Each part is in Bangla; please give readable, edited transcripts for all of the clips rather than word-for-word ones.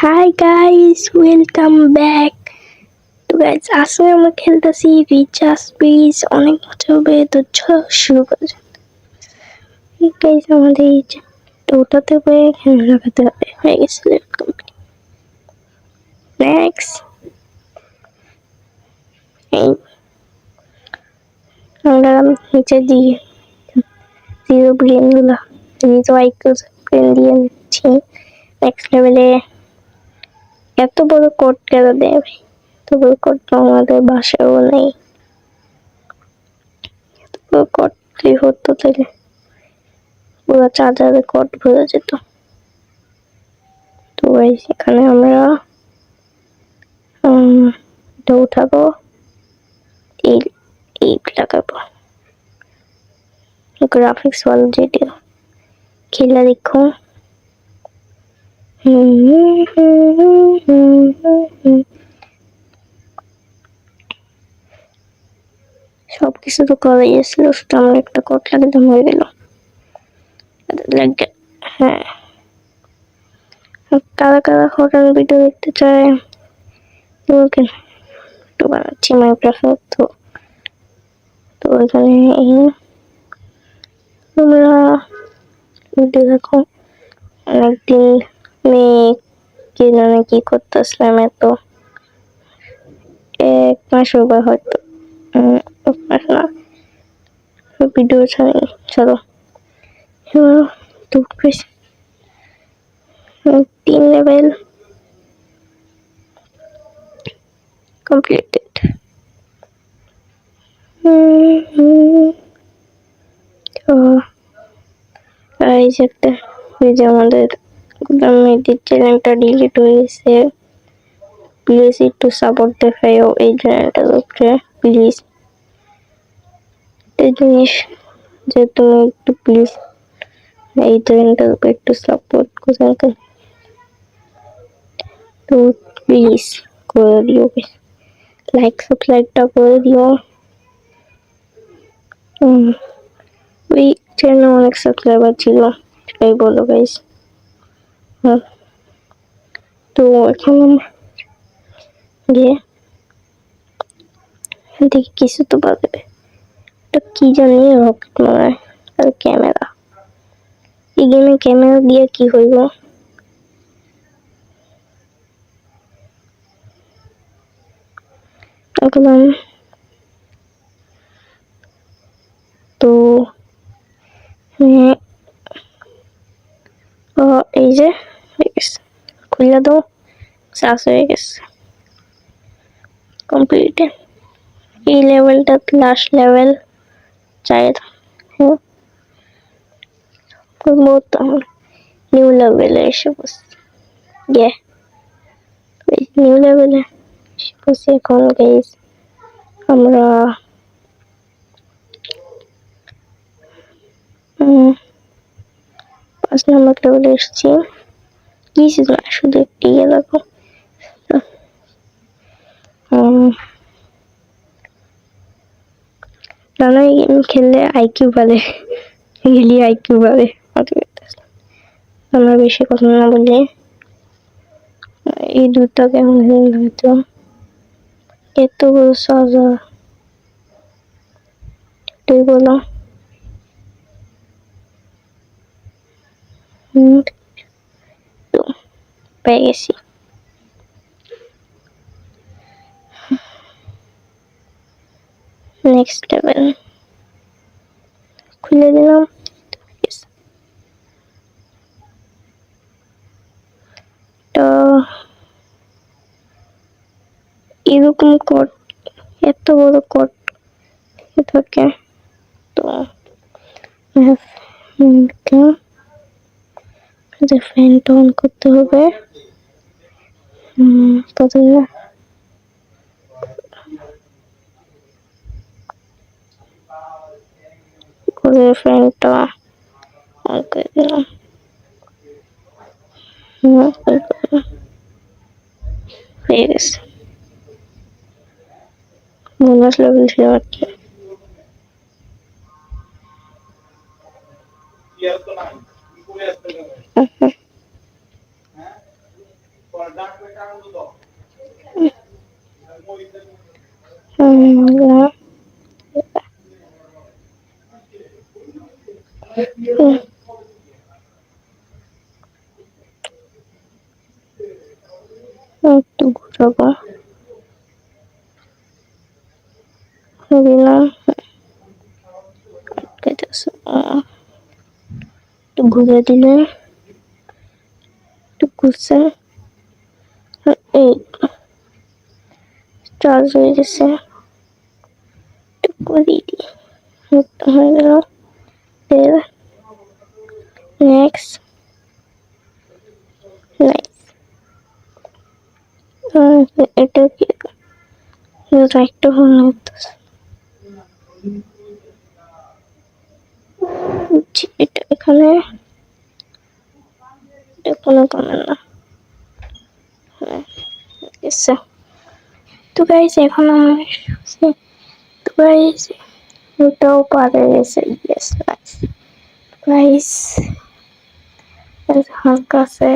Hi guys, welcome back. তো গাইস আজকে আমরা খেলতেছি রিচার্জ প্লিজ, অনেক মজা হবে। তো চলো শুরু করা যাক। গাইস আমাদের এই ওটাতে করে খেলা লাগাতে হবে, হয়ে গেছে। নেক্সট আমরা নিচে দিয়ে জিরো ব্রেন গুলো জিরো আইকিউ ব্রেন দিয়ে নিচ্ছি। নেক্সট লেভেলে এত বড় কোড কেন দেবে? এত বড় কোড তো আমাদের বাসায়ও নেই। কোড কি হতো তাহলে পুরো চার্জারে কোড ভরে যেত। তো এখানে আমরা এটা উঠাবো, এই লাগাবো। গ্রাফিক্স वाला যেটা খেলা দেখো। সবকিছু তো করা গেছিল, শুধু আমার একটা কোড লাগাতে হয়ে গেল। হ্যাঁ, কারা কারা হরার ভিডিও দেখতে চায় তোমাকে একটু বানাচ্ছি মাইনক্রাফট। তো এখানে তোমরা ভিডিও দেখো। অনেকদিন মেয়ে কি জানে কি করতেছিলাম, এত 1 মাস হবে হয়তো, 1 মাস না ভিডিও ছাড়ি। চলো তো 3 লেভেল completed. তো এই যে একটা আমাদের মেয়েদের চ্যানেলটা ডিলিট হয়ে গেছে। প্লিজ একটু সাপোর্ট দেখাও এই চ্যানেলটার উপরে প্লিজ। একটা জিনিস যে তুমি একটু প্লিজ এই চ্যানেলটার উপরে একটু সাপোর্ট করে, তো প্লিজ করে দিও, লাইক সাবস্ক্রাইবটা করে দিও। ওই চ্যানেলে অনেক সাবস্ক্রাইবার ছিল, তাই বলো গাইস। তো এখানে গিয়ে দেখি কিছু তো পাবে। এটা কি জানি, রকেট মনে হয়, আর ক্যামেরা। এই গেমে ক্যামেরা দিয়ে কি হইব? এখন তো এই যে হয়ে গেছে, খুলে দাও, চাষ হয়ে গেছে, কমপ্লিট। এই লেভেলটা লাস্ট লেভেল চাই। নিউ লেভেলে এসে বসছি, নিউ লেভেলে এসে বসছি। এখন গাইস আমরা 5 নম্বর লেভেলে এসেছি। কিছু না, শুধু একটি দেখো। নানা গেম খেললে আইকিউ বাড়ে, গেলি আইকিউ বাড়ে। আমরা বেশি কথা না বলি, এই দুটা কেমন হয়তো এত বড় সাজা তুই বলো। পেয়ে গেছি। নেক্সট লেভেল খুলে দিলাম। তো এরকম কোড, এত বড় কোড থাকে। তো ফ্যানটা অন করতে হবে। ফ্যানটা অন করে দিলাম। হয়ে গেছে। বোনাস লেভেল ছিল আর কি। একটু ঘুরাবো দিলাম, একটু ঘুরে দিলে একটু ঘুরছে, এই চার্জ হয়ে গেছে, একটু করে দিই, হয়ে গেল। নেক্সট নাইস, এটা কি রাইটটা ভালো হইতেছে, এটা এখানে কোনো কমে না। তো গাইস এখন আমার তো গাইস ওটাও পারে গেছে, ইয়েস নাইস গাইস, হালকা সে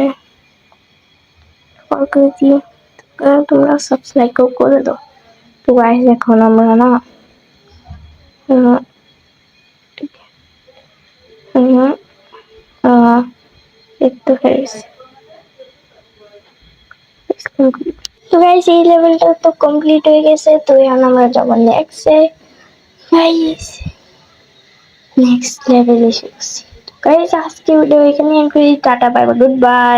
और कर दिए, তোমরা সাবস্ক্রাইব করে দাও। তো গাইস এখন আমরা না একটু তো গাইস এই লেভেলটা তো কমপ্লিট হয়ে গেছে, তো এখন আমরা যাবো নেক্সটে গাইস, নেক্সট লেভেলে এসে গেছি। গাইস আজকে ভিডিও এখানে এন্ড করি, tata bye bye, good bye.